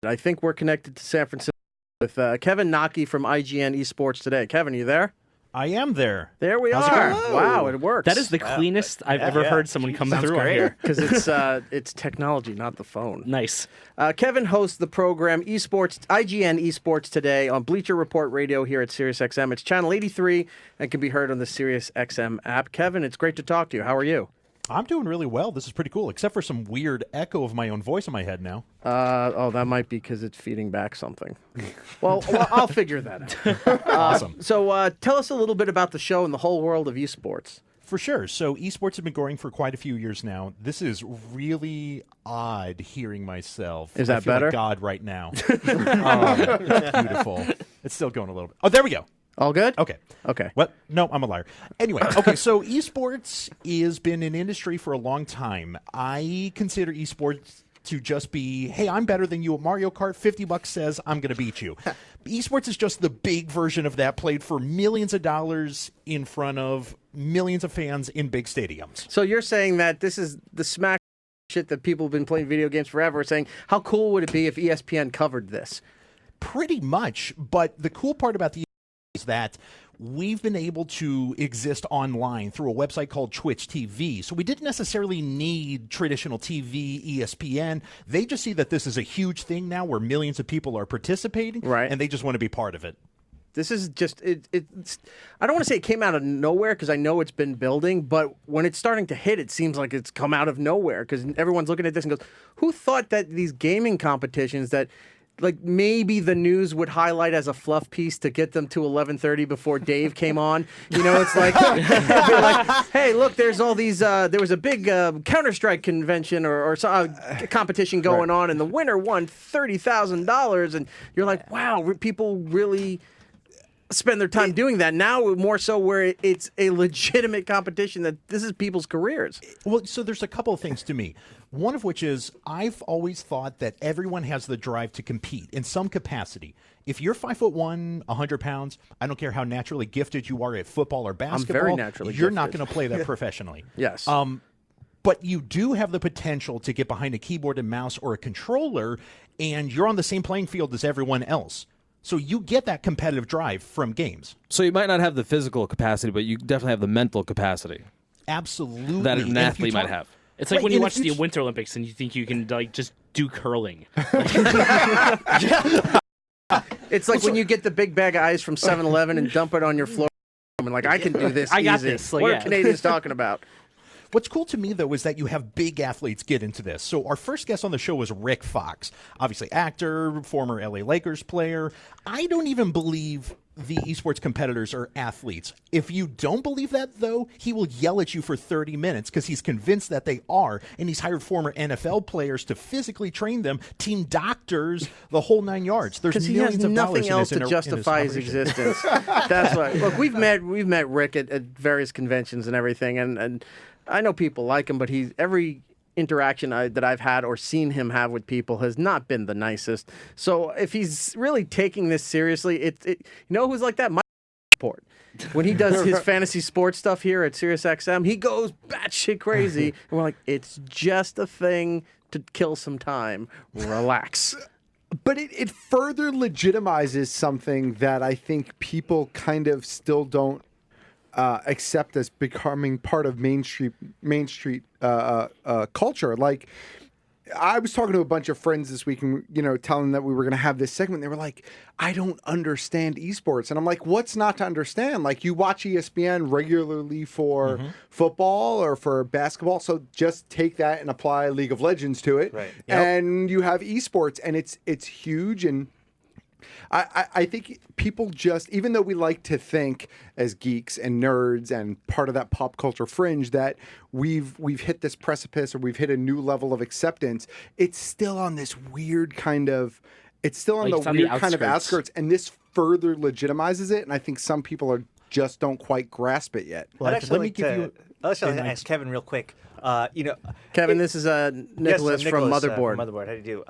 I think we're connected to San Francisco with Kevin Knocke from IGN Esports Today. Kevin, you there? I am there. There we How's are. it going? Wow, it works. That is the cleanest I've ever heard someone come through on here. Because it's technology, not the phone. Nice. Kevin hosts the program IGN Esports Today on Bleacher Report Radio here at SiriusXM. It's channel 83 and can be heard on the SiriusXM app. Kevin, it's great to talk to you. How are you? I'm doing really well. This is pretty cool, except for some weird echo of my own voice in my head now. That might be because it's feeding back something. well, I'll figure that out. Awesome. So tell us a little bit about the show and the whole world of esports. For sure. So esports have been going for quite a few years now. This is really odd hearing myself. Is that I feel better? Like God right now. It's beautiful. It's still going a little bit. Oh, there we go. All good? Okay. What? No, I'm a liar. Anyway, okay, so esports has been an industry for a long time. I consider esports to just be, hey, I'm better than you at Mario Kart. $50 says I'm going to beat you. Esports is just the big version of that, played for millions of dollars in front of millions of fans in big stadiums. So you're saying that this is the smack shit that people have been playing video games forever, saying, how cool would it be if ESPN covered this? Pretty much, but the cool part about the is that we've been able to exist online through a website called Twitch TV. So we didn't necessarily need traditional TV, ESPN. They just see that this is a huge thing now where millions of people are participating, right, and they just want to be part of it. This is just, it's I don't want to say it came out of nowhere because I know it's been building, but when it's starting to hit, it seems like it's come out of nowhere because everyone's looking at this and goes, who thought that these gaming competitions that like maybe the news would highlight as a fluff piece to get them to 11:30 before Dave came on. You know, it's like, hey, look, there's all these. There was a big Counter-Strike convention or competition going on, and the winner won $30,000. And you're like, wow, people really spend their time doing that. Now more so where it's a legitimate competition that this is people's careers. Well, so there's a couple of things to me. One of which is I've always thought that everyone has the drive to compete in some capacity. If you're 5'1", 100 pounds, I don't care how naturally gifted you are at football or basketball. I'm very naturally You're gifted. not going to play that professionally. Yes. But you do have the potential to get behind a keyboard and mouse or a controller, and you're on the same playing field as everyone else. So you get that competitive drive from games. So you might not have the physical capacity, but you definitely have the mental capacity. Absolutely. That an athlete might have. It's like when you watch the Winter Olympics and you think you can like just do curling. It's like when you get the big bag of ice from 7-Eleven and dump it on your floor and like, I can do this I got easy. this. Like, what yeah. are Canadians talking about? What's cool to me, though, is that you have big athletes get into this. So our first guest on the show was Rick Fox, obviously actor, former LA Lakers player. I don't even believe the esports competitors are athletes. If you don't believe that, though, he will yell at you for 30 minutes because he's convinced that they are, and he's hired former NFL players to physically train them, team doctors, the whole 9 yards. There's millions of dollars nothing else to justify his existence. That's why. Look, we've met Rick at various conventions and everything, and I know people like him, but every interaction that I've had or seen him have with people has not been the nicest. So if he's really taking this seriously, you know who's like that? Mike Sport. When he does his fantasy sports stuff here at SiriusXM, he goes batshit crazy. And we're like, it's just a thing to kill some time. Relax. But it further legitimizes something that I think people kind of still don't accept as becoming part of Main Street culture. Like, I was talking to a bunch of friends this week and, telling them that we were going to have this segment. They were like, I don't understand esports. And I'm like, what's not to understand? Like, you watch ESPN regularly for football or for basketball. So just take that and apply League of Legends to it. Right. Yep. And you have esports, and it's huge. And I think people just, even though we like to think as geeks and nerds and part of that pop culture fringe that we've hit this precipice or we've hit a new level of acceptance, it's still on this weird kind of, outskirts, and this further legitimizes it. And I think some people just don't quite grasp it yet. Well, let me give you. Let's ask Kevin real quick. Kevin, this is Nicholas from Motherboard. Motherboard, how do you do?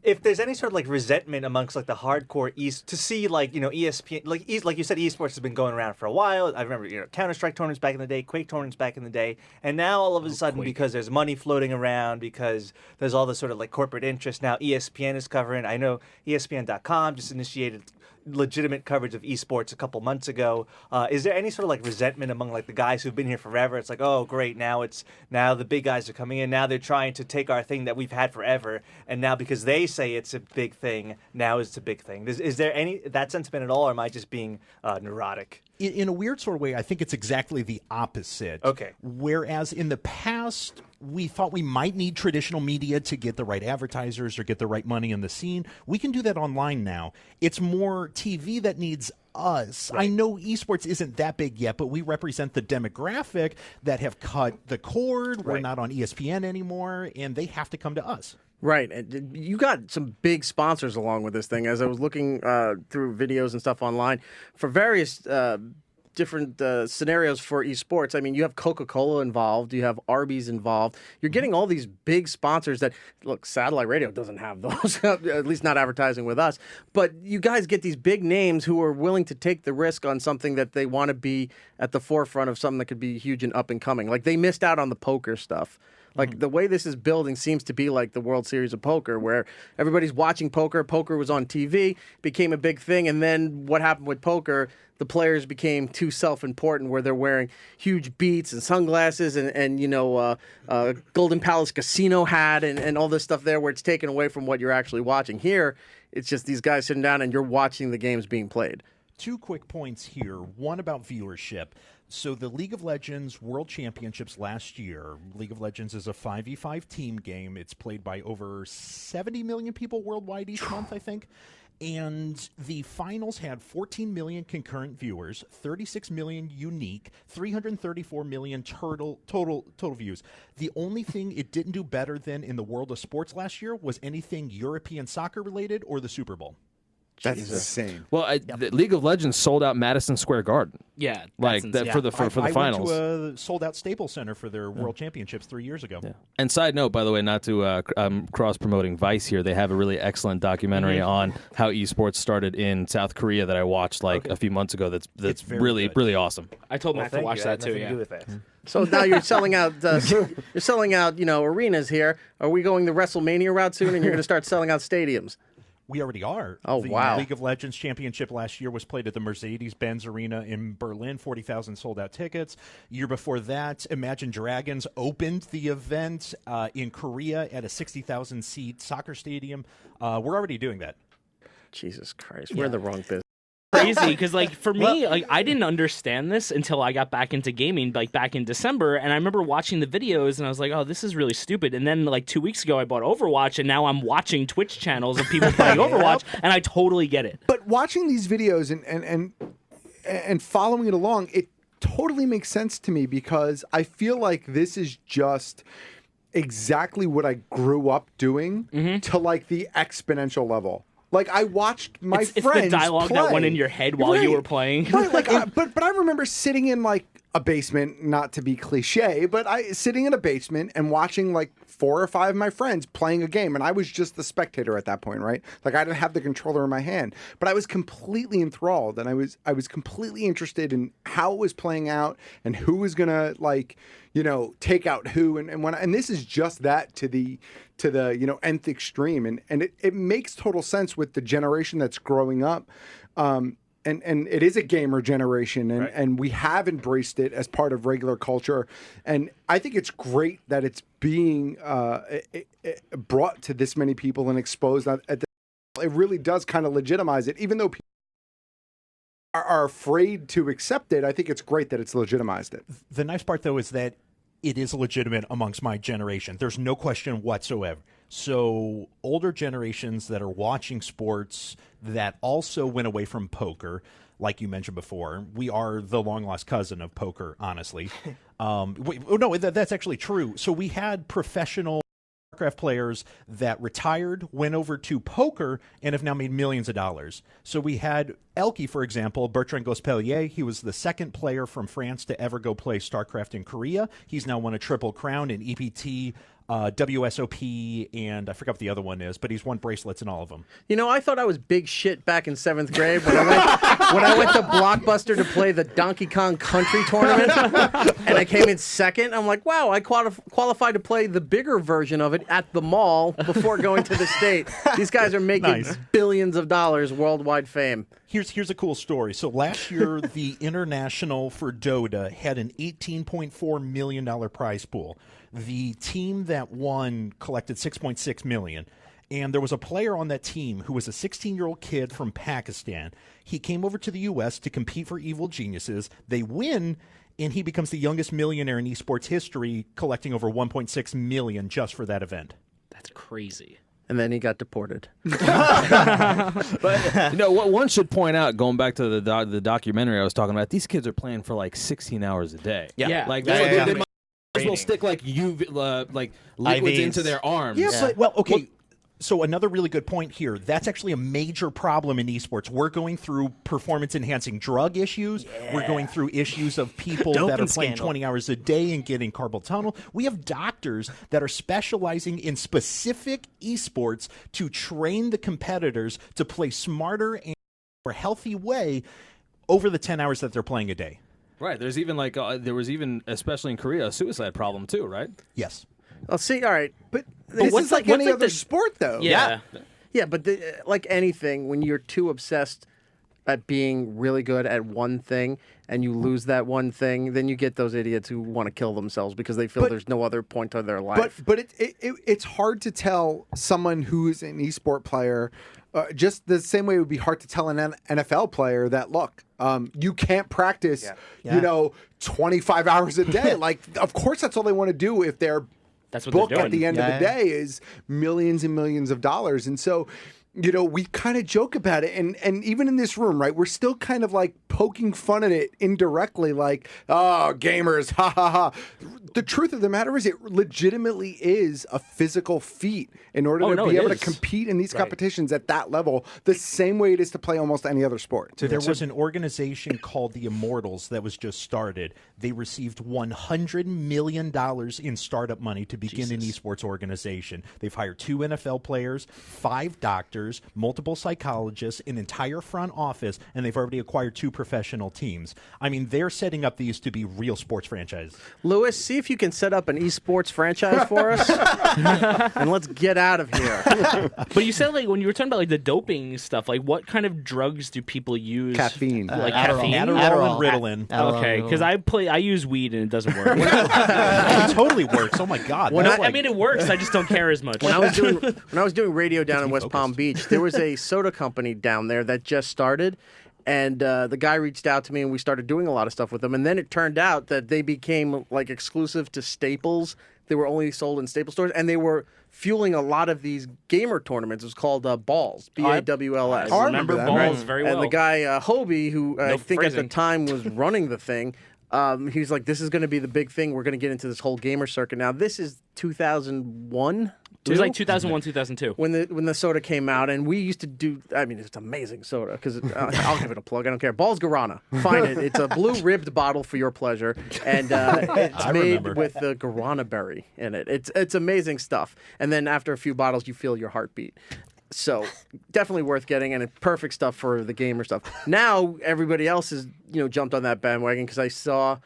if there's any sort of like resentment amongst like the hardcore East to see like ESPN like you said, esports has been going around for a while. I remember Counter-Strike tournaments back in the day, Quake tournaments back in the day, and now all of a sudden because there's money floating around, because there's all this sort of like corporate interest, now ESPN is covering. I know ESPN.com just initiated legitimate coverage of esports a couple months ago. Is there any sort of like resentment among like the guys who've been here forever? It's like, oh great, now the big guys are coming in, now they're trying to take our thing that we've had forever, and now because they say it's a big thing, now it's a big thing. Is there any that sentiment at all, or am I just being neurotic? In a weird sort of way, I think it's exactly the opposite. Okay. Whereas in the past, we thought we might need traditional media to get the right advertisers or get the right money in the scene. We can do that online now. It's more TV that needs us. Right. I know esports isn't that big yet, but we represent the demographic that have cut the cord. Right. We're not on ESPN anymore, and they have to come to us. Right. And you got some big sponsors along with this thing. As I was looking through videos and stuff online for various different scenarios for esports. I mean, you have Coca-Cola involved, you have Arby's involved. You're getting all these big sponsors that, look, satellite radio doesn't have those, at least not advertising with us. But you guys get these big names who are willing to take the risk on something that they want to be at the forefront of, something that could be huge and up and coming. Like, they missed out on the poker stuff. Like, the way this is building seems to be like the World Series of Poker, where everybody's watching poker. Poker was on TV, became a big thing, and then what happened with poker, the players became too self-important, where they're wearing huge beats and sunglasses and Golden Palace Casino hat and all this stuff there, where it's taken away from what you're actually watching. Here, it's just these guys sitting down and you're watching the games being played. 2 quick points here. One about viewership. So the League of Legends World Championships last year, League of Legends is a 5v5 team game. It's played by over 70 million people worldwide each month, I think. And the finals had 14 million concurrent viewers, 36 million unique, 334 million total views. The only thing it didn't do better than in the world of sports last year was anything European soccer related or the Super Bowl. That's insane. Well, the League of Legends sold out Madison Square Garden. Yeah, like that for the finals. I went to a sold-out Staples Center for their World Championships 3 years ago. Yeah. And side note, by the way, not to cross-promoting Vice here, they have a really excellent documentary on how esports started in South Korea that I watched a few months ago. That's really good. Really awesome. I told Matt to watch that too. To do with that. So now you're selling out. Arenas here. Are we going the WrestleMania route soon, and you're going to start selling out stadiums? We already are. Oh, wow. The League of Legends Championship last year was played at the Mercedes-Benz Arena in Berlin, 40,000 sold-out tickets. Year before that, Imagine Dragons opened the event in Korea at a 60,000-seat soccer stadium. We're already doing that. Jesus Christ, we're in the wrong business. Crazy because for me, I didn't understand this until I got back into gaming back in December, and I remember watching the videos and I was like, oh, this is really stupid. And then 2 weeks ago I bought Overwatch, and now I'm watching Twitch channels of people playing Overwatch, and I totally get it. But watching these videos and following it along, it totally makes sense to me, because I feel like this is just exactly what I grew up doing to the exponential level. Like, I watched my friends It's the dialogue play. that went in your head while you were playing. Right, but I remember sitting in a basement, not to be cliche, but sitting in a basement and watching 4 or 5 of my friends playing a game, and I was just the spectator at that point, right? I didn't have the controller in my hand, but I was completely enthralled, and I was completely interested in how it was playing out and who was gonna take out who, and this is just that to the nth extreme, and it makes total sense with the generation that's growing up. And it is a gamer generation, and we have embraced it as part of regular culture. And I think it's great that it's being brought to this many people and exposed. It really does kind of legitimize it. Even though people are afraid to accept it, I think it's great that it's legitimized it. The nice part, though, is that it is legitimate amongst my generation. There's no question whatsoever. So older generations that are watching sports that also went away from poker, like you mentioned before, we are the long-lost cousin of poker, honestly. That's actually true. So we had professional Warcraft players that retired, went over to poker, and have now made millions of dollars. So we had Elke, for example, Bertrand Gospelier. He was the second player from France to ever go play StarCraft in Korea. He's now won a Triple Crown in EPT WSOP, and I forgot what the other one is, but he's won bracelets in all of them. You know, I thought I was big shit back in 7th grade when I went to Blockbuster to play the Donkey Kong Country tournament, and I came in second. I'm like, wow, I qualified to play the bigger version of it at the mall before going to the state. These guys are making billions of dollars worldwide fame. Here's a cool story. So last year, the International for Dota had an $18.4 million prize pool. The team that won collected $6.6 million. And there was a player on that team who was a 16-year-old kid from Pakistan. He came over to the U.S. to compete for Evil Geniuses. They win, and he becomes the youngest millionaire in esports history, collecting over $1.6 million just for that event. That's crazy. And then he got deported. But what one should point out, going back to the documentary I was talking about, these kids are playing for like 16 hours a day. Yeah. Like Yeah. they might as well stick like like liquids IVs. into their arms. Yeah, but well, okay. So another really good point here. That's actually a major problem in esports. We're going through performance-enhancing drug issues. Yeah. We're going through issues of people that are playing 20 hours a day and getting carpal tunnel. We have doctors that are specializing in specific esports to train the competitors to play smarter and more healthy way over the 10 hours that they're playing a day. Right. There's even like there was even, especially in Korea, a suicide problem too, right? Yes. I'll see. All right, But this what's is like any other sport, though. Yeah. Yeah, but like anything, when you're too obsessed at being really good at one thing and you lose that one thing, then you get those idiots who want to kill themselves because they feel there's no other point to their life. But it's hard to tell someone who's an esport player, just the same way it would be hard to tell an NFL player that, look, you can't practice, 25 hours a day. Like, of course, that's all they want to do if they're That's what book they're doing. at the end of the day is millions and millions of dollars. And so, we kind of joke about it. And even in this room, right, we're still kind of like poking fun at it indirectly, like, oh, gamers, ha, ha, ha. The truth of the matter is it legitimately is a physical feat in order to be able to compete in these competitions at that level, the same way it is to play almost any other sport. There was an organization called the Immortals that was just started. They received $100 million in startup money to begin an esports organization. They've hired 2 NFL players, 5 doctors, multiple psychologists, an entire front office, and they've already acquired 2 professional teams. I mean, they're setting up these to be real sports franchises. Lewis, see if you can set up an esports franchise for us, and let's get out of here. But you said, like, when you were talking about like the doping stuff, like what kind of drugs do people use? Caffeine. Like Adderall caffeine? and Ritalin. Okay, because I use weed and it doesn't work. It totally works. Oh my God. I mean, it works. I just don't care as much. When I was doing radio down in West Palm Beach, there was a soda company down there that just started. And the guy reached out to me, and we started doing a lot of stuff with them. And then it turned out that they became like exclusive to Staples. They were only sold in Staples stores, and they were fueling a lot of these gamer tournaments. It was called Balls, BAWLS. I remember that, Balls right. very well. And the guy Hobie, who I think at the phrasing. time was running the thing, he was like, "This is going to be the big thing. We're going to get into this whole gamer circuit." Now, this is 2001. It was like 2001, 2002. When the soda came out, and we used to do. I mean, it's amazing soda because I'll give it a plug. I don't care. Balls Guarana, find it. It's a blue ribbed bottle for your pleasure, and it's made with the guarana berry in it. It's amazing stuff. And then after a few bottles, you feel your heartbeat. So definitely worth getting, and it's perfect stuff for the gamer stuff. Now everybody else has jumped on that bandwagon because I saw.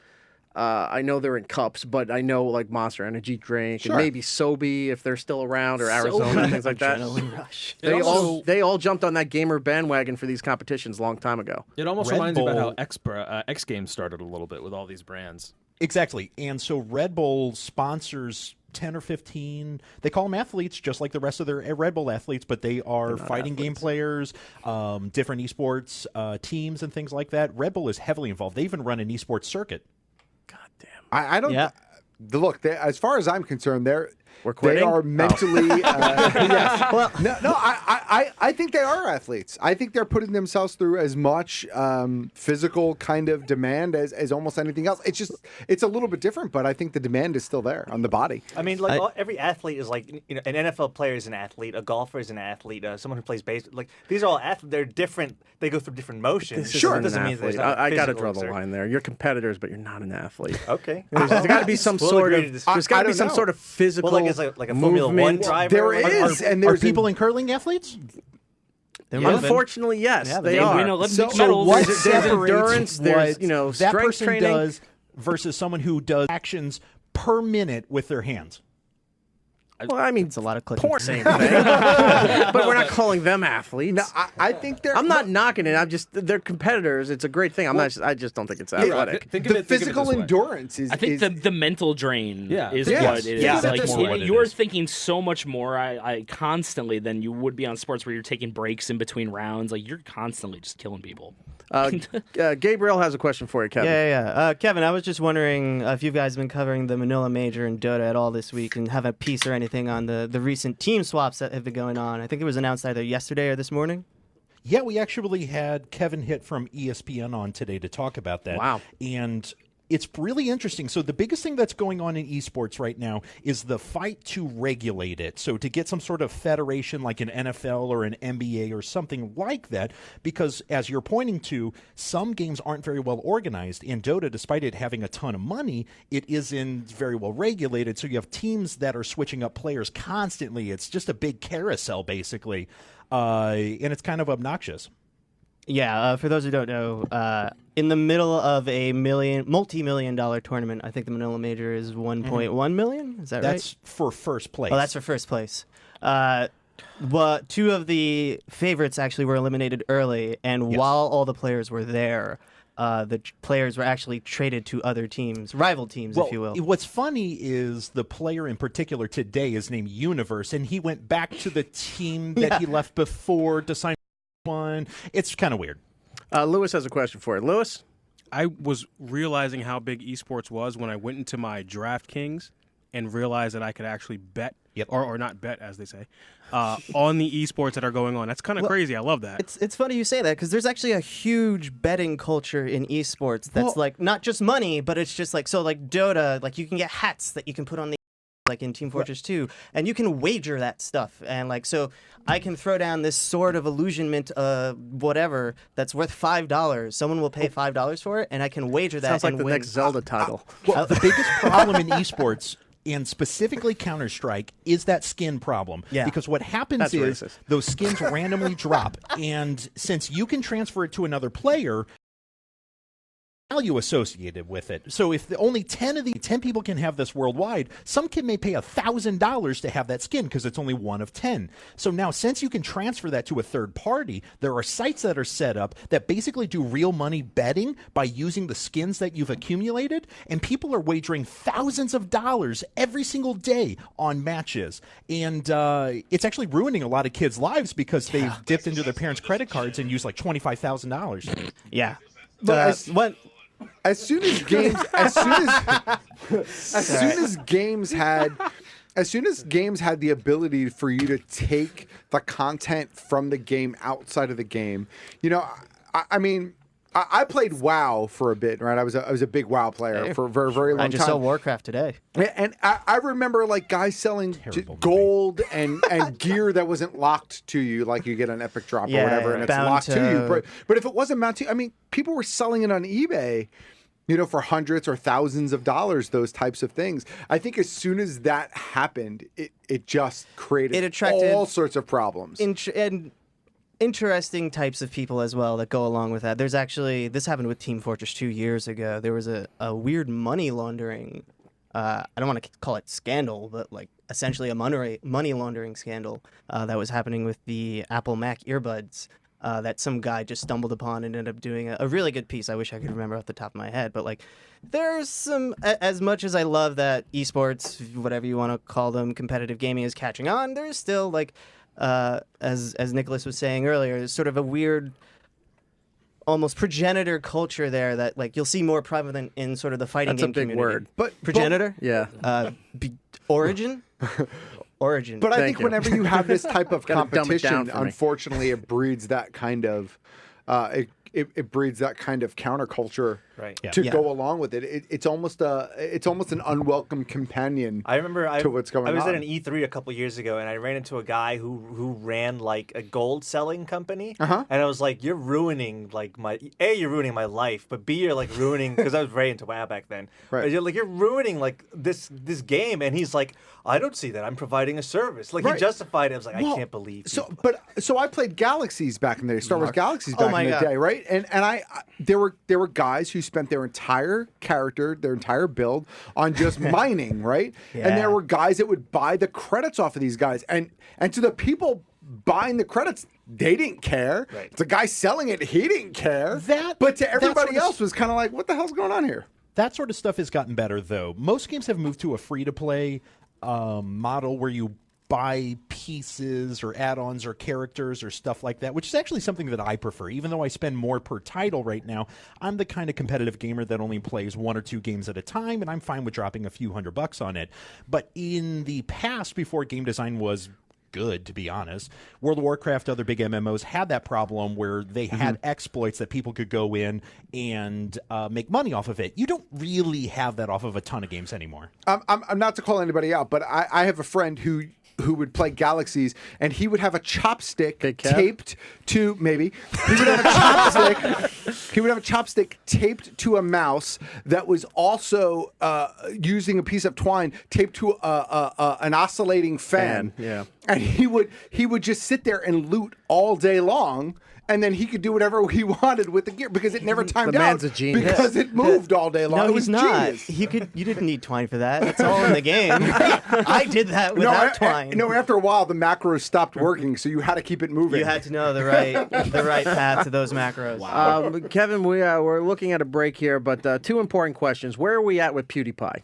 I know they're in cups, but I know like Monster Energy drink and maybe Sobe if they're still around, or Arizona, things like that. Rush. They all jumped on that gamer bandwagon for these competitions a long time ago. It almost Red reminds me Bull- about how X Games started a little bit with all these brands. Exactly. And so Red Bull sponsors 10 or 15, they call them athletes just like the rest of their Red Bull athletes, but they are fighting game players, different esports teams and things like that. Red Bull is heavily involved. They even run an esports circuit. God damn. I don't. Yeah. Look, as far as I'm concerned, We're they quitting? are mentally. Yes. Well, no. I think they are athletes. I think they're putting themselves through as much physical kind of demand as almost anything else. It's a little bit different, but I think the demand is still there on the body. I mean, like every athlete is like, an NFL player is an athlete, a golfer is an athlete, someone who plays baseball. Like these are all athletes. They're different. They go through different motions. Sure, It doesn't mean there's not I got to physical draw the exert- line there. You're competitors, but you're not an athlete. Okay. There's got to be some We'll sort agree of. to There's got to be don't some know. sort of physical. Well, like it's like a Formula One movement. driver. There Like, is, and Are there's people in curling athletes? Unfortunately, yes, Yeah, they they are. win Olympic So medals. what There's separates endurance, there's, what that strength person training. does versus someone who does actions per minute with their hands? Well, I mean, It's a lot of clicking. poor same thing. But we're not calling them athletes. no, I think they're. I'm not knocking it. I'm just they're competitors. It's a great thing. I just don't think it's athletic. Think of The it physical this way. endurance is. I think is, the mental drain Yeah. is Yes. what it is. Yeah. Like, That's more what it you're is. thinking so much more I constantly than you would be on sports where you're taking breaks in between rounds. Like you're constantly just killing people. Gabriel has a question for you, Kevin. Yeah. Kevin, I was just wondering if you guys have been covering the Manila Major and Dota at all this week and have a piece or anything on the recent team swaps that have been going on. I think it was announced either yesterday or this morning. Yeah, we actually had Kevin Hitt from ESPN on today to talk about that. Wow. And it's really interesting. So the biggest thing that's going on in esports right now is the fight to regulate it. So to get some sort of federation like an NFL or an NBA or something like that, because as you're pointing to, some games aren't very well organized. In Dota, despite it having a ton of money, it isn't very well regulated. So you have teams that are switching up players constantly. It's just a big carousel, basically. And it's kind of obnoxious. Yeah, for those who don't know, in the middle of a multi-million-dollar tournament, I think the Manila Major is 1.1 million. Is that right? That's for first place. Oh, that's for first place. But two of the favorites actually were eliminated early, and Yes. while all the players were there, players were actually traded to other teams, rival teams, if you will. What's funny is the player in particular today is named Universe, and he went back to the team that he left before to sign one. It's kind of weird. Lewis has a question for you. Lewis? I was realizing how big esports was when I went into my DraftKings and realized that I could actually bet, or not bet, as they say, on the esports that are going on. That's kind of crazy. I love that. It's funny you say that because there's actually a huge betting culture in esports that's like not just money, but it's just like like Dota, like you can get hats that you can put on the like in Team Fortress 2, and you can wager that stuff. And like so I can throw down this Sword of Illusionment whatever that's worth $5. Someone will pay $5 for it, and I can wager that. Sounds like and the win. next Zelda title. Well, the biggest problem in esports, and specifically Counter-Strike, is that skin problem. Yeah. Because what happens That's is racist. those skins randomly drop, and since you can transfer it to another player, value associated with it. So if only 10 people can have this worldwide, some kid may pay $1,000 to have that skin because it's only one of 10. So now, since you can transfer that to a third party, there are sites that are set up that basically do real money betting by using the skins that you've accumulated, and people are wagering thousands of dollars every single day on matches. And it's actually ruining a lot of kids' lives because they've dipped into their parents' credit cards and used like $25,000. Yeah. But What? as soon as games, as soon as games had the ability for you to take the content from the game outside of the game, I mean, I played WoW for a bit, right? I was a big WoW player for a very, very long I time. just saw Warcraft today. And I remember like guys selling gold and gear that wasn't locked to you, like you get an epic drop or whatever, and it's bound locked to you. to- But if it wasn't bound to, I mean, people were selling it on eBay, for hundreds or thousands of dollars, those types of things. I think as soon as that happened, it just created It attracted all sorts of problems. And interesting types of people as well that go along with that. There's actually, this happened with Team Fortress 2 years ago. There was a weird money laundering, I don't want to call it scandal, but like essentially a money laundering scandal that was happening with the Apple Mac earbuds that some guy just stumbled upon and ended up doing a really good piece. I wish I could remember off the top of my head, but like there's some, as much as I love that esports, whatever you want to call them, competitive gaming is catching on, there's still like, as Nicholas was saying earlier, there's sort of a weird, almost progenitor culture there that like you'll see more prevalent in sort of the fighting That's a game big community. word. But Progenitor? Yeah. Origin? Origin. But I Thank think you. whenever you have this type of Gotta dumb it down competition, for me. unfortunately, it breeds that kind of it breeds that kind of counterculture Right. Yeah. to go along with it. It's almost an unwelcome companion. I remember to what's going I was on. at an E3 a couple years ago, and I ran into a guy who ran like a gold selling company, and I was like, "You're ruining like you're ruining my life, but B, you're like ruining," because I was very into WoW back then. Right. You're ruining like this game, and he's like, "I don't see that. I'm providing a service." Like he justified it. I was like, "I can't believe." So I played Galaxies back in the day, Star Wars Galaxies back my in the God. day, right? And there were guys who spent their entire character, their entire build on just mining, right? And there were guys that would buy the credits off of these guys, and to the people buying the credits, they didn't care. Right. The guy selling it, he didn't care. But to everybody else was kind of like, what the hell's going on here? That sort of stuff has gotten better, though. Most games have moved to a free-to-play model where you buy pieces or add-ons or characters or stuff like that, which is actually something that I prefer. Even though I spend more per title right now, I'm the kind of competitive gamer that only plays 1 or 2 games at a time, and I'm fine with dropping a few $100 on it. But in the past, before game design was good, to be honest, World of Warcraft, other big MMOs had that problem where they had exploits that people could go in and make money off of it. You don't really have that off of a ton of games anymore. I'm not to call anybody out, but I have a friend who would play Galaxies, and he would have a chopstick taped to he would have a chopstick taped to a mouse that was also using a piece of twine taped to an oscillating fan. Yeah. And he would just sit there and loot all day long. And then he could do whatever he wanted with the gear because it never timed The out. man's a genius. Because it moved all day long. No, It was he's not. genius. You didn't need twine for that. It's all in the game. I did that without twine. No, after a while the macros stopped working, so you had to keep it moving. You had to know the right path to those macros. Kevin, we're looking at a break here, but 2 important questions. Where are we at with PewDiePie?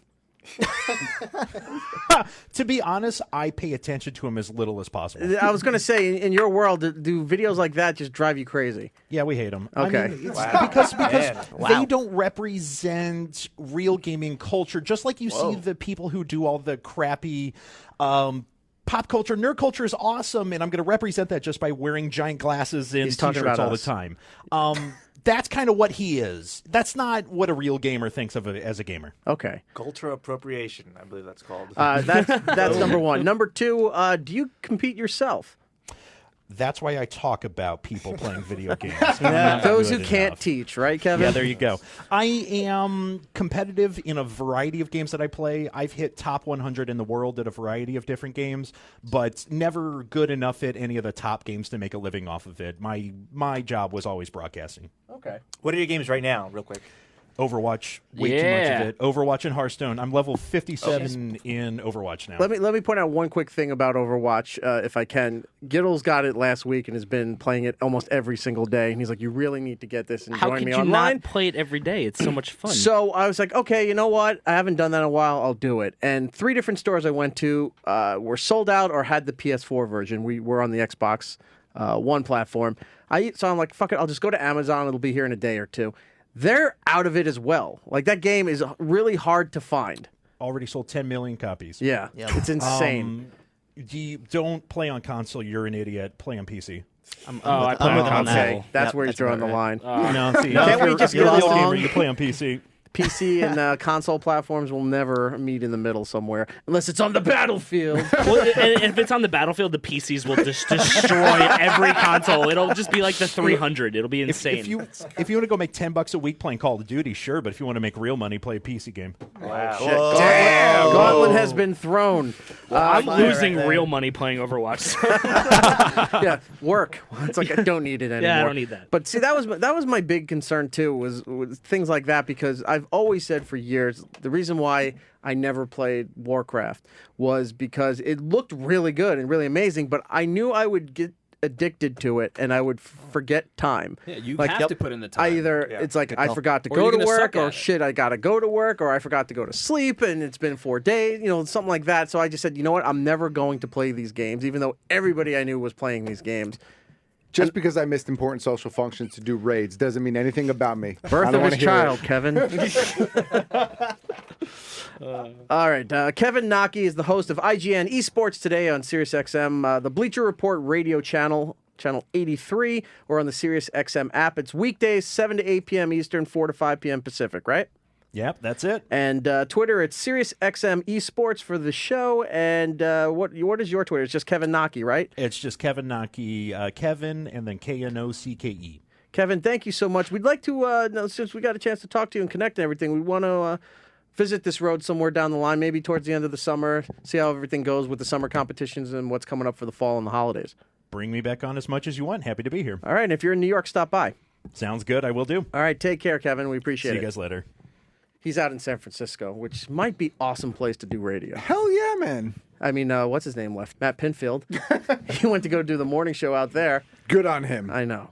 To be honest, I pay attention to him as little as possible. I was going to say, in your world, do videos like that just drive you crazy? Yeah, we hate him. Okay. I mean, it's because they don't represent real gaming culture. Just like you see the people who do all the crappy pop culture, nerd culture is awesome, and I'm going to represent that just by wearing giant glasses and He's talking t-shirts about all us. the time. That's kind of what he is. That's not what a real gamer thinks of it as a gamer. Okay. Cultural appropriation, I believe that's called. That's number 1. Number 2, do you compete yourself? That's why I talk about people playing video games. Those who can't teach, right, Kevin? Yeah, there you go. I am competitive in a variety of games that I play. I've hit top 100 in the world at a variety of different games, but never good enough at any of the top games to make a living off of it. My job was always broadcasting. Okay. What are your games right now, real quick? Overwatch, way too much Yeah. of it. Overwatch and Hearthstone. I'm level 57 in Overwatch now. Let me point out one quick thing about Overwatch, if I can. Giddles got it last week and has been playing it almost every single day. And he's like, "You really need to get this and How join could me you online." not play it every day? It's so much fun. So I was like, okay, you know what? I haven't done that in a while. I'll do it. And 3 different stores I went to were sold out or had the PS4 version. We were on the Xbox One platform. So I'm like, fuck it. I'll just go to Amazon. It'll be here in a day or 2. They're out of it as well. Like, that game is really hard to find. Already sold 10 million copies. Yeah, it's insane. You don't play on console. You're an idiot. Play on PC. I play on console. Okay, that's where he's drawing the line. No, see, Can't we just you're a get real along? gamer. You play on PC. PC and console platforms will never meet in the middle somewhere unless it's on the battlefield. Well, and if it's on the battlefield, the PCs will just destroy every console. It'll just be like the 300. It'll be insane. If you want to go make $10 a week playing Call of Duty, sure. But if you want to make real money, play a PC game. Wow. Damn! Gauntlet has been thrown. I'm losing right there. real money playing Overwatch. Yeah, work. It's like I don't need it anymore. Yeah, I don't need that. But see, that was my big concern too, was things like that, because I've always said for years the reason why I never played Warcraft was because it looked really good and really amazing, but I knew I would get addicted to it and I would forget time. Yeah, you Like, have to put in the time. It's like I forgot to Or go you're to gonna work, suck at or it. shit, I gotta go to work, or I forgot to go to sleep and it's been 4 days, something like that. So I just said, you know what, I'm never going to play these games, even though everybody I knew was playing these games. Just because I missed important social functions to do raids doesn't mean anything about me. I Birth don't of wanna his hear it. child, Kevin. All right. Kevin Knocke is the host of IGN Esports Today on SiriusXM, the Bleacher Report radio channel. channel 83, or on the Sirius XM app. It's weekdays, 7 to 8 p.m. Eastern, 4 to 5 p.m. Pacific, right? Yep, that's it. And Twitter, it's Sirius XM Esports for the show. And what is your Twitter? It's just Kevin Knocke, right? It's just Kevin Knocke, Kevin, and then Knocke. Kevin, thank you so much. We'd like to, since we got a chance to talk to you and connect and everything, we want to visit this road somewhere down the line, maybe towards the end of the summer, see how everything goes with the summer competitions and what's coming up for the fall and the holidays. Bring me back on as much as you want. Happy to be here. All right, and if you're in New York, stop by. Sounds good. I will do. All right, take care, Kevin. We appreciate it. See you guys later. He's out in San Francisco, which might be awesome place to do radio. Hell yeah, man. I mean, what's his name left? Matt Pinfield. He went to go do the morning show out there. Good on him. I know.